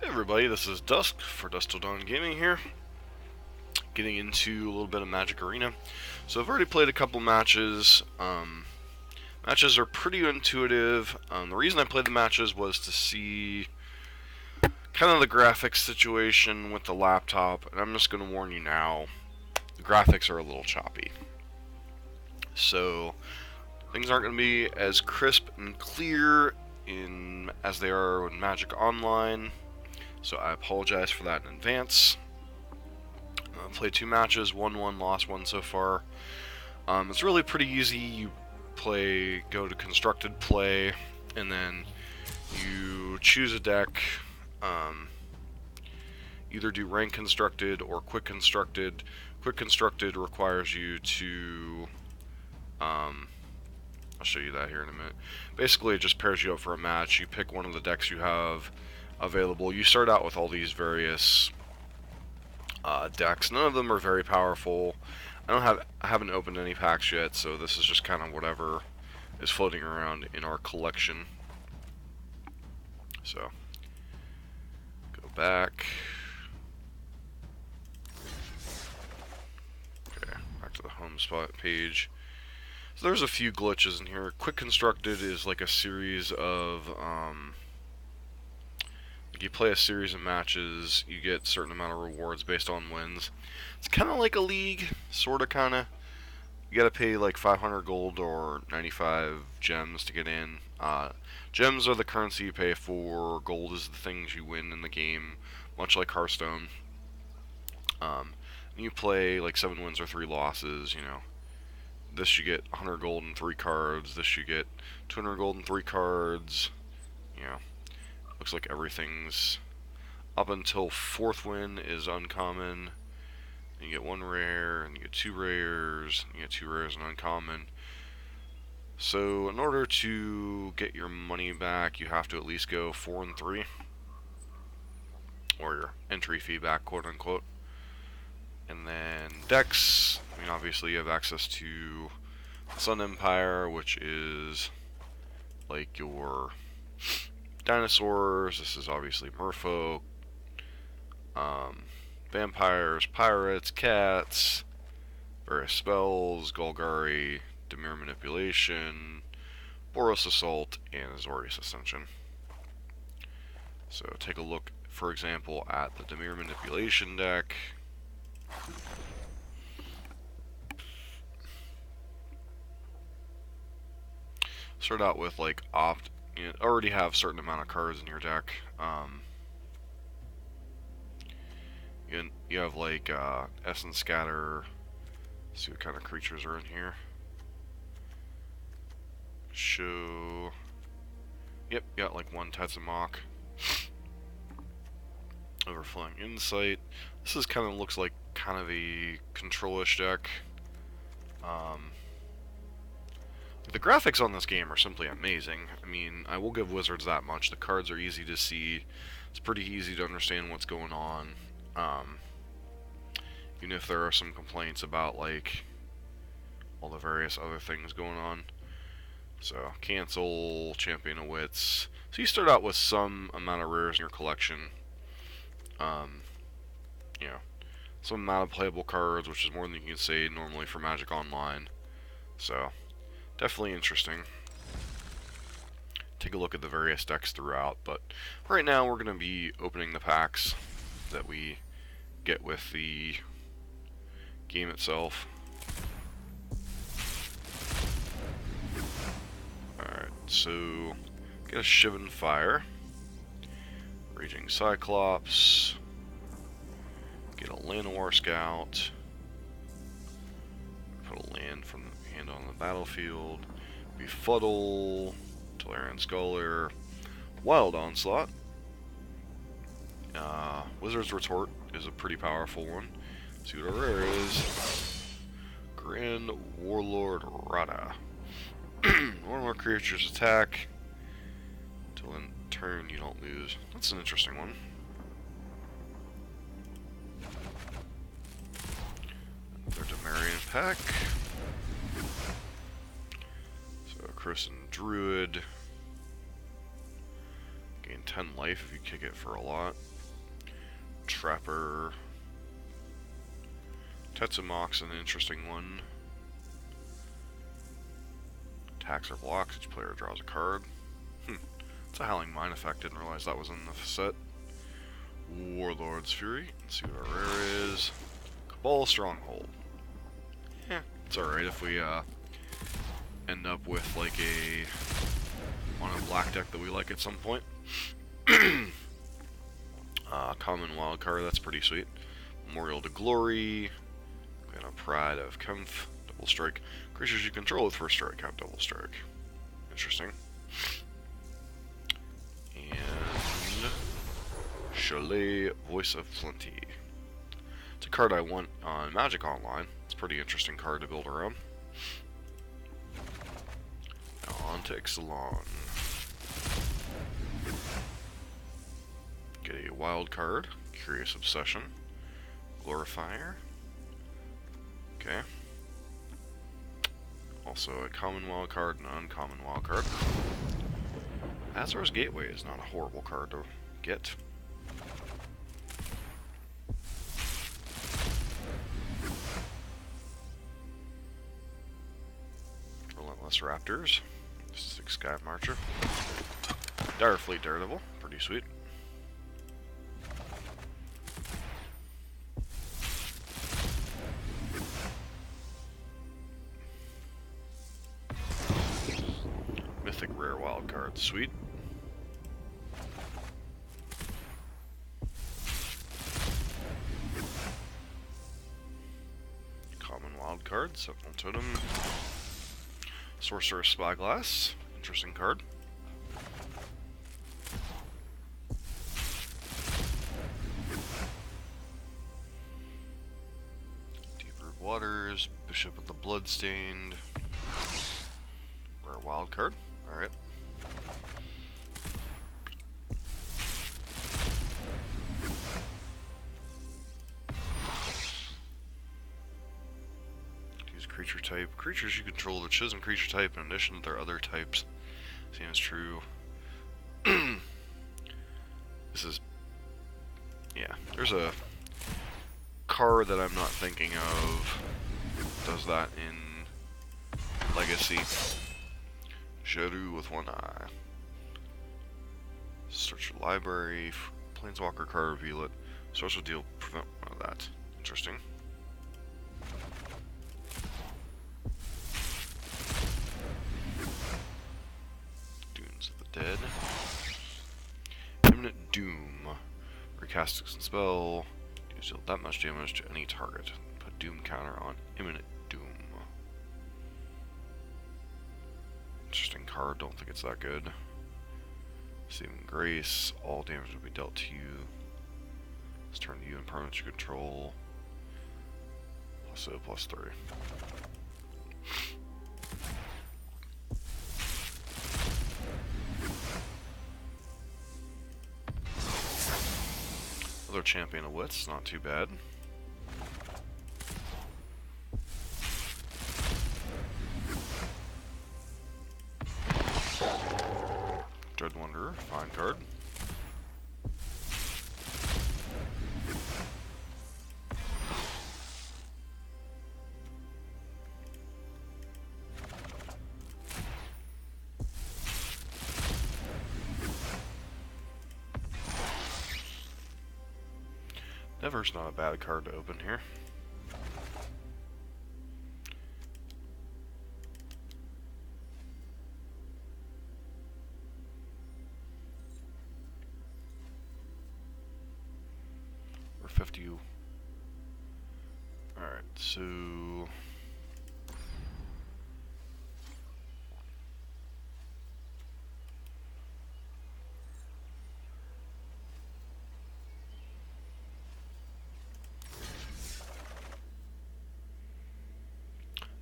Hey everybody, this is Dusk for Dusk Till Dawn Gaming here, getting into a little bit of Magic Arena. So I've already played a couple matches. Matches are pretty intuitive. The reason I played the matches was to see kind of the graphics situation with the laptop, and I'm just going to warn you now, the graphics are a little choppy. So things aren't going to be as crisp and clear as they are in Magic Online. So I apologize for that in advance. Played 2 matches, won 1, lost 1 so far. It's really pretty easy. You go to constructed play, and then you choose a deck. Either do rank constructed or quick constructed. Quick constructed requires you to I'll show you that here in a minute. Basically, it just pairs you up for a match. You pick one of the decks you have available. You start out with all these various decks. None of them are very powerful. I haven't opened any packs yet, so this is just kind of whatever is floating around in our collection. So go back. Okay, back to the home spot page. So there's a few glitches in here. Quick constructed is like a series of you play a series of matches, you get a certain amount of rewards based on wins. It's kind of like a league, sort of, kind of. You gotta pay like 500 gold or 95 gems to get in. Gems are the currency you pay for. Gold is the things you win in the game, much like Hearthstone. You play like 7 wins or 3 losses, you know. This you get 100 gold and 3 cards. This you get 200 gold and 3 cards. You know. Looks like everything's up until 4th win is uncommon. And you get 1 rare, and you get 2 rares, and you get 2 rares and uncommon. So in order to get your money back, you have to at least go 4 and 3, or your entry fee back, quote unquote. And then decks. I mean, obviously you have access to Sun Empire, which is like your dinosaurs. This is obviously merfolk, vampires, pirates, cats, various spells, Golgari, Dimir Manipulation, Boros Assault, and Azorius Ascension. So take a look, for example, at the Dimir Manipulation deck. Start out with like you already have a certain amount of cards in your deck. You have like Essence Scatter. Let's see what kind of creatures are in here. Show. Yep, got like 1 Tetzimoc. Overflowing Insight. This is kind of looks like kind of a control-ish deck. The graphics on this game are simply amazing. I mean, I will give Wizards that much. The cards are easy to see. It's pretty easy to understand what's going on. Even if there are some complaints about, like, all the various other things going on. So, cancel, Champion of Wits. So you start out with some amount of rares in your collection. You know, some amount of playable cards, which is more than you can say normally for Magic Online. So, definitely interesting. Take a look at the various decks throughout, but right now we're going to be opening the packs that we get with the game itself. Alright, so get a Shivan Fire, Raging Cyclops, get a Llanowar Scout, put a land from the hand on the battlefield, Befuddle, Tolarian Scholar, Wild Onslaught. Wizard's Retort is a pretty powerful one. Let's see what our rare is. Grand Warlord Rada. One more creatures attack. Till in turn you don't lose. That's an interesting one. Another Demarian pack. So Christen Druid. Gain 10 life if you kick it for a lot. Trapper. Tetsumok's an interesting one. Attacks or blocks, each player draws a card. It's a Howling Mine effect, didn't realize that was in the set. Warlord's Fury, let's see what our rare is. Cabal Stronghold. Yeah, it's alright if we end up with like on a black deck that we like at some point. Common wild card, that's pretty sweet. Memorial to Glory. And a Pride of Kemph. Double strike. Creatures you control with first strike have double strike. Interesting. And Chalet, Voice of Plenty. It's a card I want on Magic Online. It's a pretty interesting card to build around. Now on to Ixalan. Get a wild card, Curious Obsession, Glorifier. Okay. Also a common wild card and an uncommon wild card. Azor's Gateway is not a horrible card to get. Relentless Raptors. 6 Sky Marcher. Direfleet Daredevil, pretty sweet. Mythic Rare Wild Card, sweet. Common Wild Card, Sentinel Totem. Sorcerer's Spyglass, interesting card. Deeper Waters, Bishop of the Bloodstained. Rare wild card, alright. Use creature type. Creatures you control the chosen creature type in addition to their other types. Seems true. This is... yeah, there's a card that I'm not thinking of. Does that in Legacy. Jeru with one eye. Search your library. Planeswalker card, reveal it. Source will deal prevent one of that. Interesting. Dunes of the Dead. Imminent Doom. Recast a spell. Deal that much damage to any target. Put Doom counter on Imminent Doom. Interesting card, don't think it's that good. Saving Grace, all damage will be dealt to you. Let's turn to you in permanent you control. +0/+3. Another Champion of Wits, not too bad. Dread Wanderer, fine card. Never's not a bad card to open here. Or 50. Alright, so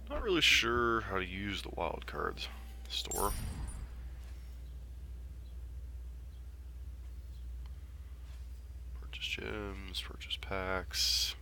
not really sure how to use the wild cards store. Purchase gems, purchase packs.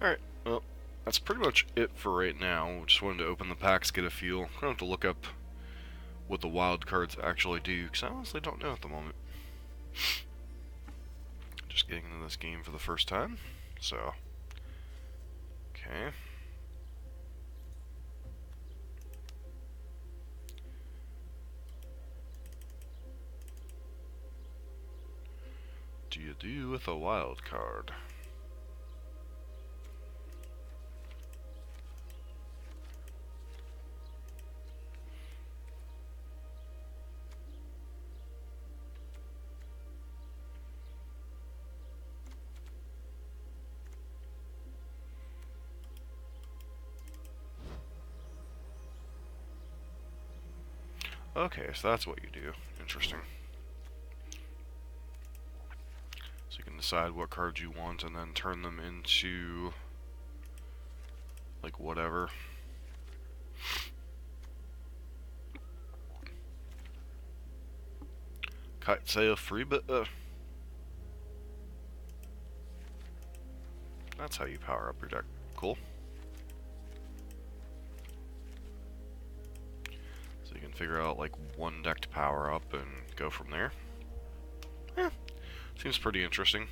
Alright, well, that's pretty much it for right now. Just wanted to open the packs, get a feel. I'm gonna have to look up what the wild cards actually do, because I honestly don't know at the moment. Just getting into this game for the first time, so... Okay. Do you do with a wild card? Okay, so that's what you do. Interesting. So you can decide what cards you want and then turn them into, like, whatever. Kite sail free, but that's how you power up your deck. Cool. So you can figure out like one deck to power up and go from there. Yeah, seems pretty interesting.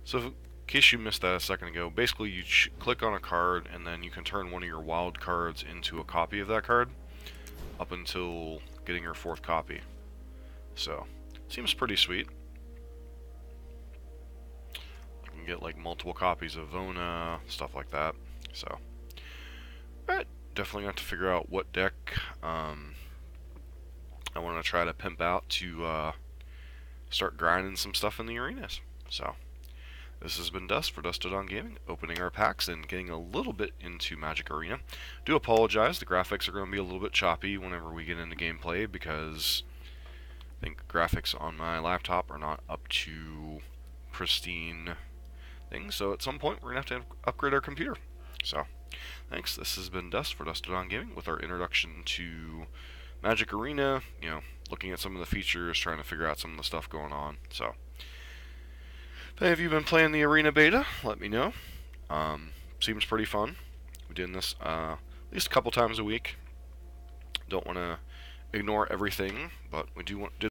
So in case you missed that a second ago, basically you click on a card and then you can turn one of your wild cards into a copy of that card up until getting your 4th copy. So, seems pretty sweet. You can get like multiple copies of Vona, stuff like that. So, alright, definitely got to figure out what deck I want to try to pimp out to start grinding some stuff in the arenas. So, this has been Dust for Dusted on Gaming, opening our packs and getting a little bit into Magic Arena. Do apologize, the graphics are going to be a little bit choppy whenever we get into gameplay because I think graphics on my laptop are not up to pristine things, so at some point we're going to have to upgrade our computer. So, thanks. This has been Dust for Dusted on Gaming with our introduction to Magic Arena, you know, looking at some of the features, trying to figure out some of the stuff going on. So, if any of you been playing the Arena Beta, let me know. Seems pretty fun. We're doing this at least a couple times a week. Don't want to ignore everything, but we do want to